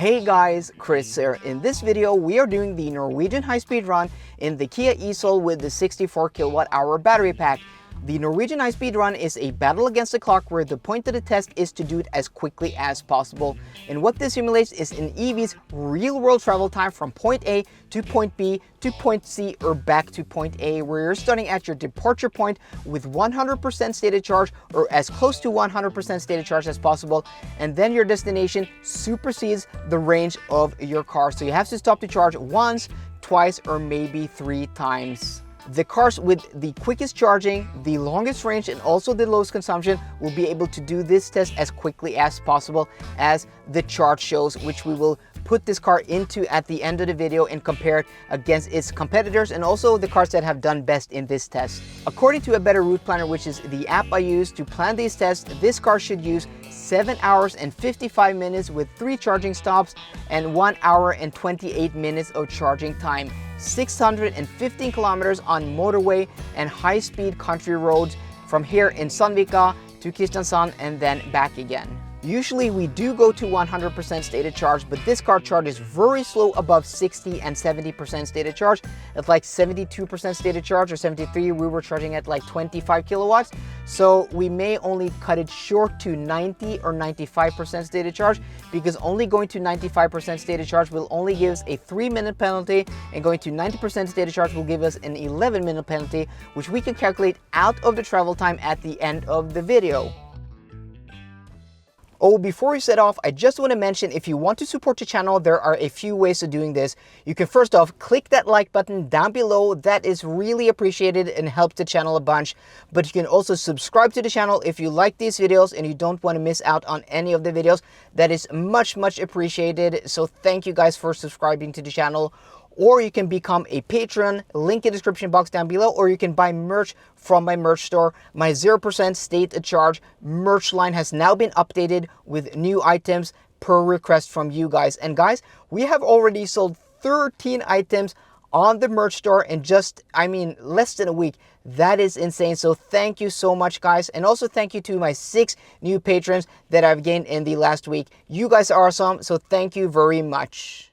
Hey guys, Chris here. In this video, we are doing the Norwegian High Speed Run in the Kia e-Soul with the 64 kilowatt hour battery pack. The Norwegian High Speed Run is a battle against the clock where the point of the test is to do it as quickly as possible. And what this simulates is an EV's real-world travel time from point A to point B to point C or back to point A, where you're starting at your departure point with 100% stated charge or as close to 100% stated charge as possible, and then your destination supersedes the range of your car. So you have to stop to charge once, twice, or maybe 3 times. The cars with the quickest charging, the longest range, and also the lowest consumption will be able to do this test as quickly as possible, as the chart shows, which we will put this car into at the end of the video and compare it against its competitors and also the cars that have done best in this test. According to a Better Route Planner, which is the app I use to plan these tests, this car should use 7 hours and 55 minutes with 3 charging stops and 1 hour and 28 minutes of charging time. 615 kilometers on motorway and high-speed country roads from here in Sandvika to Kristiansand and then back again. Usually we do go to 100% stated charge, but this car charges very slow above 60 and 70% stated charge. At like 72% stated charge or 73, we were charging at like 25 kilowatts. So we may only cut it short to 90 or 95% stated charge, because only going to 95% stated charge will only give us a 3-minute penalty, and going to 90% stated charge will give us an 11-minute penalty, which we can calculate out of the travel time at the end of the video. Oh, before we set off, I just want to mention, if you want to support the channel, there are a few ways of doing this. You can first off click that like button down below. That is really appreciated and helps the channel a bunch. But you can also subscribe to the channel if you like these videos and you don't want to miss out on any of the videos. That is much appreciated. So thank you guys for subscribing to the channel. Or you can become a patron, link in the description box down below, or you can buy merch from my merch store. My 0% state a charge merch line has now been updated with new items per request from you guys. And guys, we have already sold 13 items on the merch store in just, less than a week. That is insane. So thank you so much, guys. And also thank you to my 6 new patrons that I've gained in the last week. You guys are awesome. So thank you very much.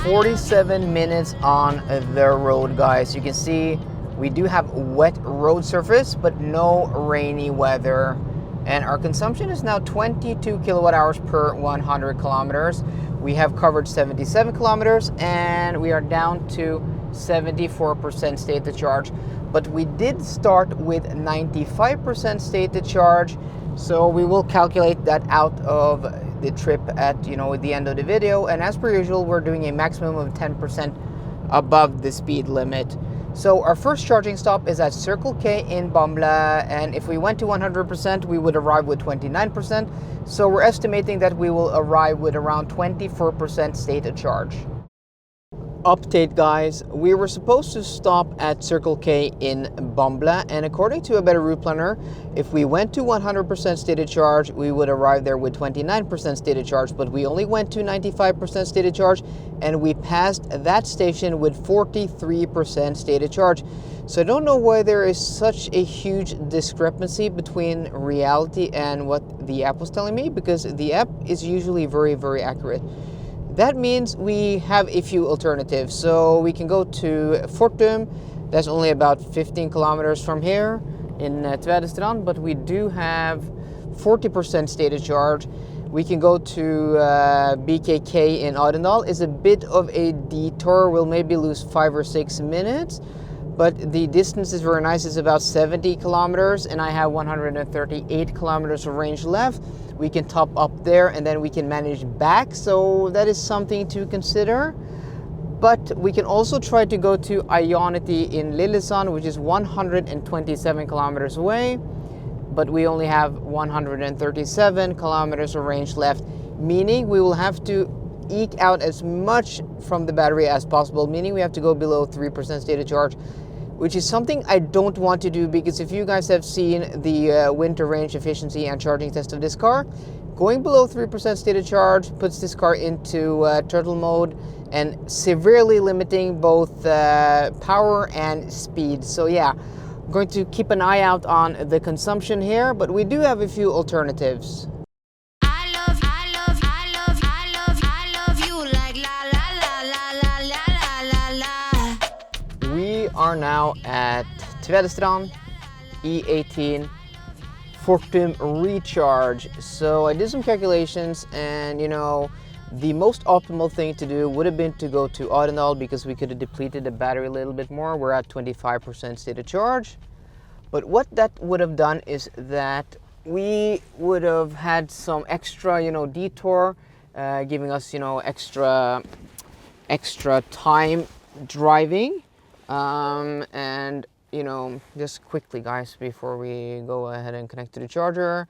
47 minutes on the road, guys. You can see we do have wet road surface, but no rainy weather. And our consumption is now 22 kilowatt hours per 100 kilometers. We have covered 77 kilometers and we are down to 74% state to charge. But we did start with 95% state to charge. So we will calculate that out of the trip at the end of the video, and as per usual we're doing a maximum of 10% above the speed limit. So our first charging stop is at Circle K in Bamble, and if we went to 100% we would arrive with 29%, so we're estimating that we will arrive with around 24% state of charge. Update, guys, we were supposed to stop at Circle K in Bamble, and according to a Better Route Planner, if we went to 100% stated charge, we would arrive there with 29% stated charge, but we only went to 95% stated charge, and we passed that station with 43% stated charge. So I don't know why there is such a huge discrepancy between reality and what the app was telling me, because the app is usually very accurate. That means we have a few alternatives. So we can go to Fortum. That's only about 15 kilometers from here in Tvedestrand, but we do have 40% stated charge. We can go to BKK in Arendal. It's a bit of a detour. We'll maybe lose 5 or 6 minutes, but the distance is very nice. It's about 70 kilometers and I have 138 kilometers of range left. We can top up there and then we can manage back. So that is something to consider. But we can also try to go to Ionity in Lillesand, which is 127 kilometers away. But we only have 137 kilometers of range left, meaning we will have to eke out as much from the battery as possible, meaning we have to go below 3% stated charge, which is something I don't want to do, because if you guys have seen the winter range efficiency and charging test of this car, going below 3% stated charge puts this car into turtle mode and severely limiting both power and speed. So yeah, I'm going to keep an eye out on the consumption here, but we do have a few alternatives. We are now at Tvedestrand E18 Fortum Recharge. So I did some calculations, and you know, the most optimal thing to do would have been to go to Arendal because we could have depleted the battery a little bit more. We're at 25% state of charge. But what that would have done is that we would have had some extra, detour, giving us, extra time driving. And just quickly, guys, before we go ahead and connect to the charger,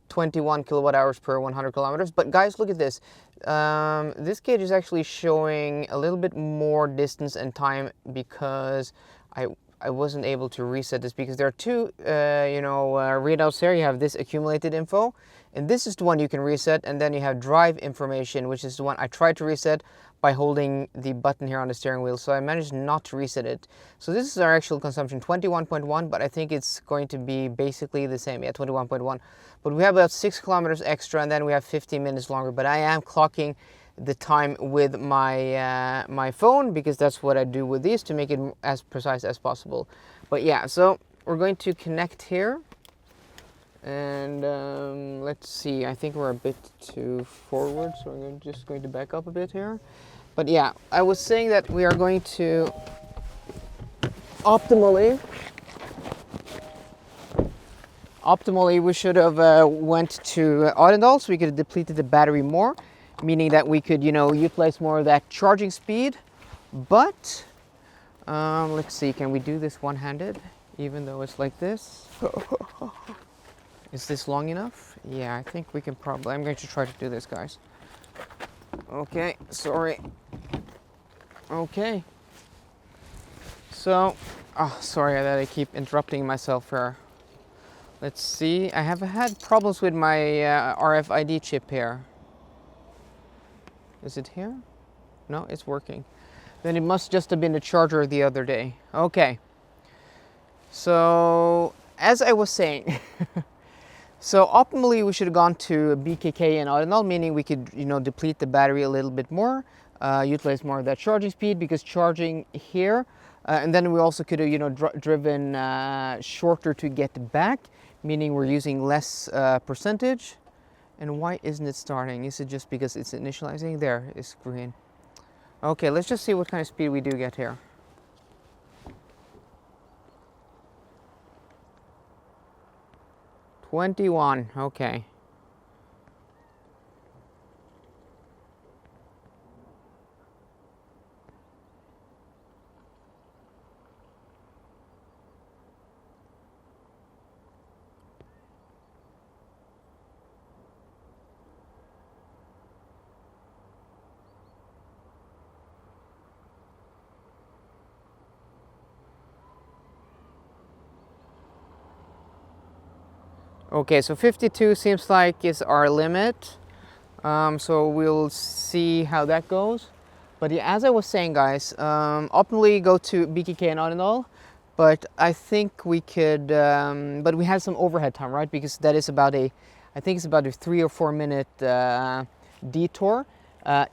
21 kilowatt hours per 100 kilometers. But guys, look at this. This gauge is actually showing a little bit more distance and time because I wasn't able to reset this because there are two, readouts here. You have this accumulated info, and this is the one you can reset, and then you have drive information, which is the one I tried to reset by holding the button here on the steering wheel, so I managed not to reset it. So this is our actual consumption, 21.1, but I think it's going to be basically the same, 21.1. But we have about 6 kilometers extra, and then we have 15 minutes longer, but I am clocking the time with my my phone because that's what I do with these to make it as precise as possible. But yeah, so we're going to connect here, and let's see, I think we're a bit too forward, so I'm just going to back up a bit here. But yeah, I was saying that we are going to optimally we should have went to Arendal so we could have depleted the battery more, meaning that we could, utilize more of that charging speed. But let's see, can we do this one-handed, even though it's like this? Is this long enough? Yeah, I think we can probably, I'm going to try to do this, guys. Okay, sorry. Okay. So, sorry that I keep interrupting myself here. Let's see, I have had problems with my RFID chip here. Is it here? No, it's working. Then it must just have been the charger the other day. Okay. So, as I was saying, so optimally we should have gone to BKK and Arendal, meaning we could, deplete the battery a little bit more, utilize more of that charging speed because charging here, and then we also could have, driven shorter to get back, meaning we're using less percentage. And why isn't it starting? Is it just because it's initializing? There, it's green. Okay, let's just see what kind of speed we do get here. $21, okay. Okay, so 52 seems like is our limit. So we'll see how that goes. But yeah, as I was saying, guys, optimally go to BKK and Arendal, but I think we could, but we had some overhead time, right? Because that is about I think it's about a 3 or 4 minute detour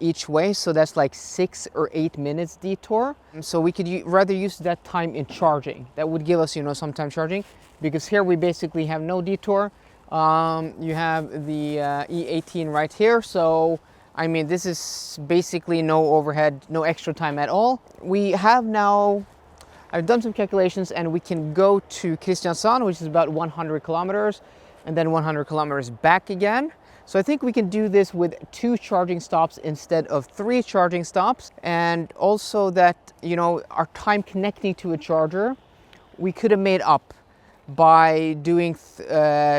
each way. So that's like 6 or 8 minutes detour. So we could rather use that time in charging. That would give us, some time charging, because here we basically have no detour. You have the E18 right here. So, I mean, this is basically no overhead, no extra time at all. We have now, I've done some calculations, and we can go to Kristiansand, which is about 100 kilometers, and then 100 kilometers back again. So I think we can do this with 2 charging stops instead of 3 charging stops. And also that, our time connecting to a charger, we could have made up by doing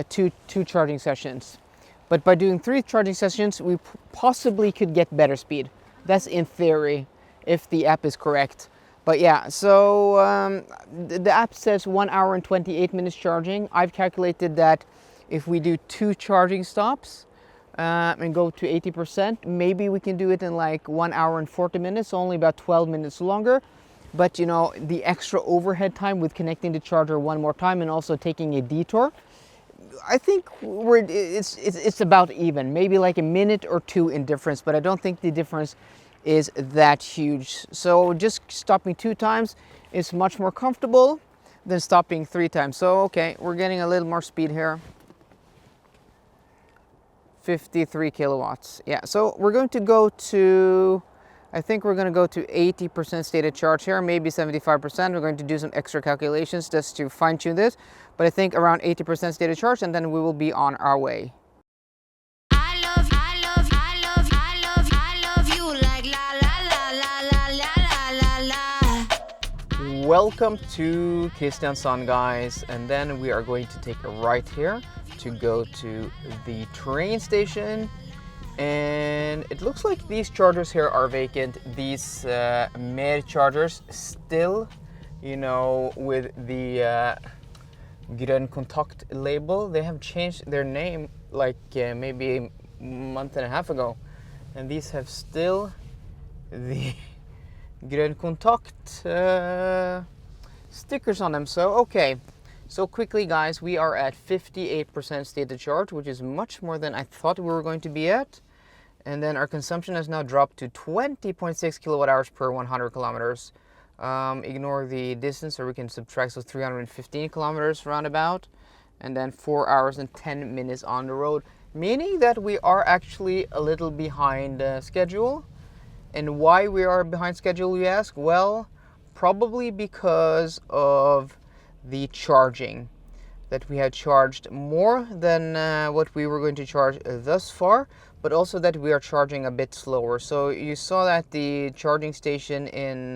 two charging sessions. But by doing 3 charging sessions, we possibly could get better speed. That's in theory, if the app is correct. But yeah, so the app says 1 hour and 28 minutes charging. I've calculated that if we do 2 charging stops and go to 80%, maybe we can do it in like 1 hour and 40 minutes, only about 12 minutes longer. but you know, the extra overhead time with connecting the charger one more time and also taking a detour, I think it's about even, maybe like a minute or two in difference, but I don't think the difference is that huge. So just stopping 2 times is much more comfortable than stopping 3 times. So okay, we're getting a little more speed here. 53 kilowatts. Yeah, so we're going to go to, I think we're going to go to 80% stated charge here, maybe 75%. We're going to do some extra calculations just to fine tune this, but I think around 80% stated charge, and then we will be on our way. Welcome to Kristiansand, guys, and then we are going to take a right here to go to the train station. And it looks like these chargers here are vacant. These Mer chargers still, you know, with the Grønn Kontakt label. They have changed their name like maybe a month and a half ago, and these have still the Grønn Kontakt stickers on them. So okay, so quickly guys, we are at 58% stated charge, which is much more than I thought we were going to be at. And then our consumption has now dropped to 20.6 kilowatt hours per 100 kilometers. Ignore the distance, or we can subtract those 315 kilometers roundabout. And then 4 hours and 10 minutes on the road, meaning that we are actually a little behind schedule. And why we are behind schedule, you ask? Well, probably because of the charging. That we had charged more than what we were going to charge thus far, but also that we are charging a bit slower. So you saw that the charging station in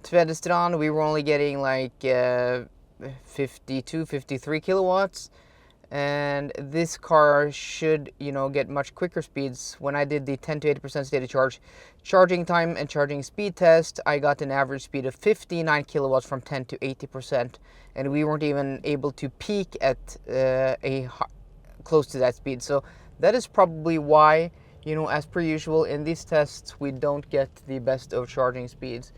Tvedestrand, we were only getting like 52, 53 kilowatts. And this car should, you know, get much quicker speeds. When I did the 10 to 80% stated charge charging time and charging speed test, I got an average speed of 59 kilowatts from 10 to 80%, and we weren't even able to peak at close to that speed. So that is probably why, you know, as per usual in these tests, we don't get the best of charging speeds.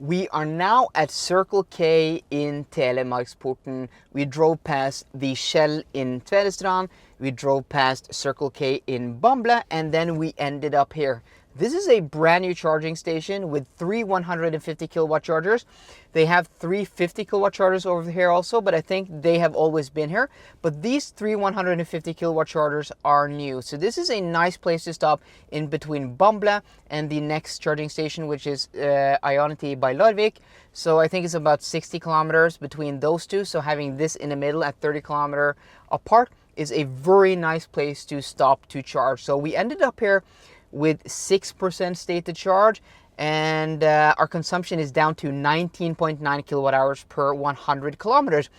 We are now at Circle K in Telemarksporten. We drove past the Shell in Tvedestrand, we drove past Circle K in Bamble, and then we ended up here. This is a brand new charging station with 3 150 kilowatt chargers. They have 3 50 kilowatt chargers over here also, but I think they have always been here. But these 3 150 kilowatt chargers are new. So this is a nice place to stop in between Bamble and the next charging station, which is Ionity by Larvik. So I think it's about 60 kilometers between those two. So having this in the middle at 30 kilometers apart is a very nice place to stop to charge. So we ended up here with 6% stated charge, and our consumption is down to 19.9 kilowatt hours per 100 kilometers,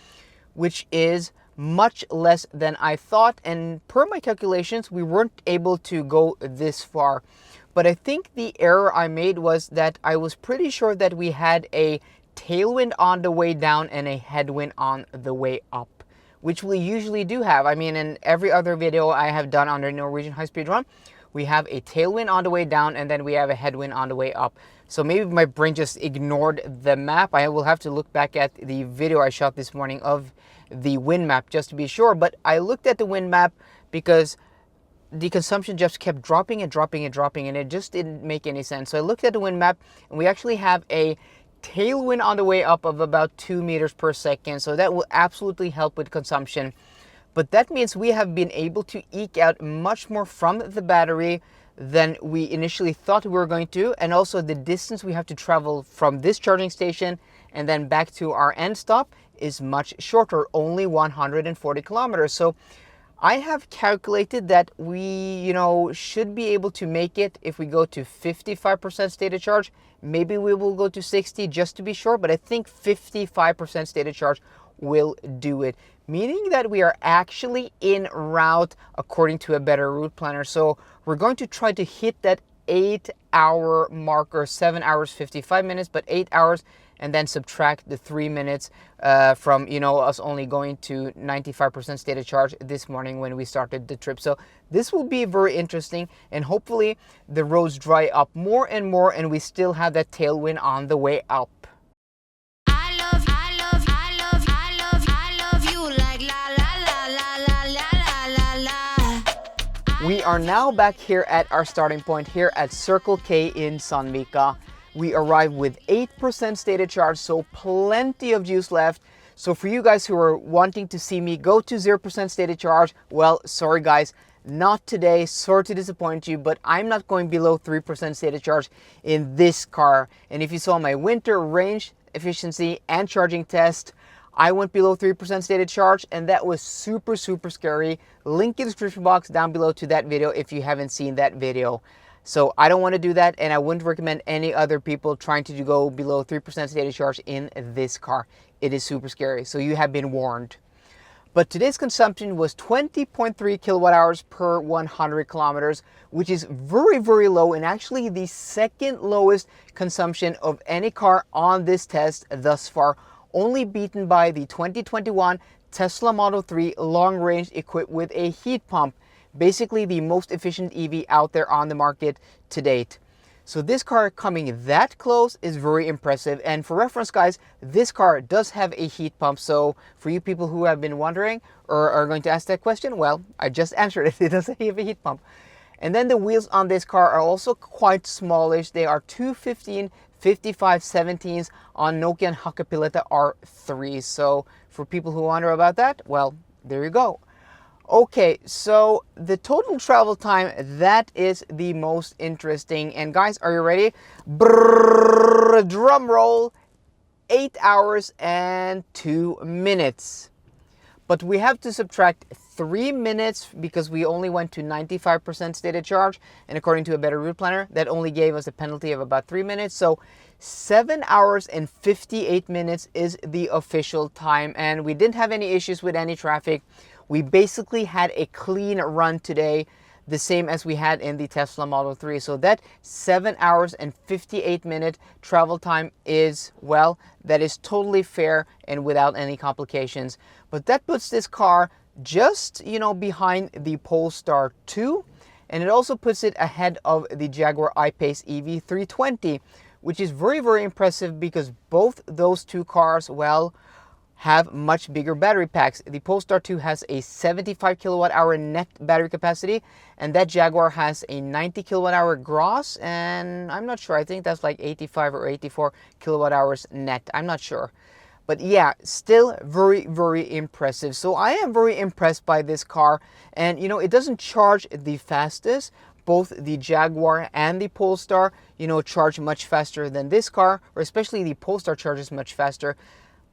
which is much less than I thought. And per my calculations, we weren't able to go this far. But I think the error I made was that I was pretty sure that we had a tailwind on the way down and a headwind on the way up, which we usually do have. I mean, in every other video I have done on the Norwegian High Speed Run, we have a tailwind on the way down and then we have a headwind on the way up. So maybe my brain just ignored the map. I will have to look back at the video I shot this morning of the wind map just to be sure. But I looked at the wind map because the consumption just kept dropping and dropping and dropping, and it just didn't make any sense. So I looked at the wind map, and we actually have a tailwind on the way up of about 2 meters per second. So that will absolutely help with consumption. But that means we have been able to eke out much more from the battery than we initially thought we were going to. And also the distance we have to travel from this charging station and then back to our end stop is much shorter, only 140 kilometers. So I have calculated that we, you know, should be able to make it if we go to 55% stated charge. Maybe we will go to 60 just to be sure, but I think 55% stated charge will do it, meaning that we are actually en route according to a better route planner. So we're going to try to hit that 8-hour marker, 7 hours 55 minutes, but 8 hours and then subtract the 3 minutes from, you know, us only going to 95% state of charge this morning when we started the trip. So this will be very interesting, and hopefully the roads dry up more and more and we still have that tailwind on the way up. We are now back here at our starting point here at Circle K in Sandvika. We arrived with 8% stated charge, so plenty of juice left. So for you guys who are wanting to see me go to 0% stated charge, well, sorry guys, not today. Sorry to disappoint you, but I'm not going below 3% stated charge in this car. And if you saw my winter range efficiency and charging test, I went below 3% stated charge, and that was super scary. Link in the description box down below to that video if you haven't seen that video. So I don't want to do that, and I wouldn't recommend any other people trying to go below 3% stated charge in this car. It is super scary, so you have been warned. But today's consumption was 20.3 kilowatt hours per 100 kilometers, which is very low, and actually the second lowest consumption of any car on this test thus far, only beaten by the 2021 Tesla Model 3 long range equipped with a heat pump, basically the most efficient EV out there on the market to date. So this car coming that close is very impressive. And for reference guys, this car does have a heat pump. So for you people who have been wondering or are going to ask that question, well, I just answered it. It doesn't have a heat pump. And then the wheels on this car are also quite smallish. They are 215/55/17s on Nokian Hakkapeliitta R3. So for people who wonder about that, well, there you go. Okay, so the total travel time, that is the most interesting. And guys, are you ready? Brrr, drum roll, 8 hours and 2 minutes. But we have to subtract 3 minutes because we only went to 95% stated charge. And according to a better route planner, that only gave us a penalty of about 3 minutes. So 7 hours and 58 minutes is the official time. And we didn't have any issues with any traffic. We basically had a clean run today, the same as we had in the Tesla Model 3. So that 7 hours and 58 minute travel time is, well, that is totally fair and without any complications. But that puts this car just, you know, behind the Polestar 2. And it also puts it ahead of the Jaguar I-Pace EV320, which is very impressive because both those two cars, well, have much bigger battery packs. The Polestar 2 has a 75 kilowatt hour net battery capacity, and that Jaguar has a 90 kilowatt hour gross, and I'm not sure, I think that's like 85 or 84 kilowatt hours net, I'm not sure. But yeah, still very impressive. So I am very impressed by this car, and you know, it doesn't charge the fastest. Both the Jaguar and the Polestar, you know, charge much faster than this car, or especially the Polestar charges much faster.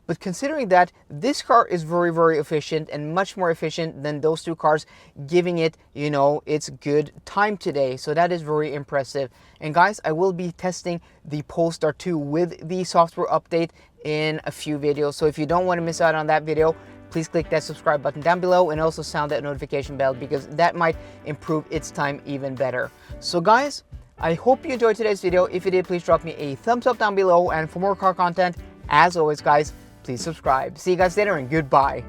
But considering that, this car is very efficient and much more efficient than those two cars, giving it, you know, its good time today. So that is very impressive. And guys, I will be testing the Polestar 2 with the software update in a few videos. So if you don't want to miss out on that video, please click that subscribe button down below and also sound that notification bell because that might improve its time even better. So guys, I hope you enjoyed today's video. If you did, please drop me a thumbs up down below. And for more car content, as always guys, please subscribe. See you guys later and goodbye.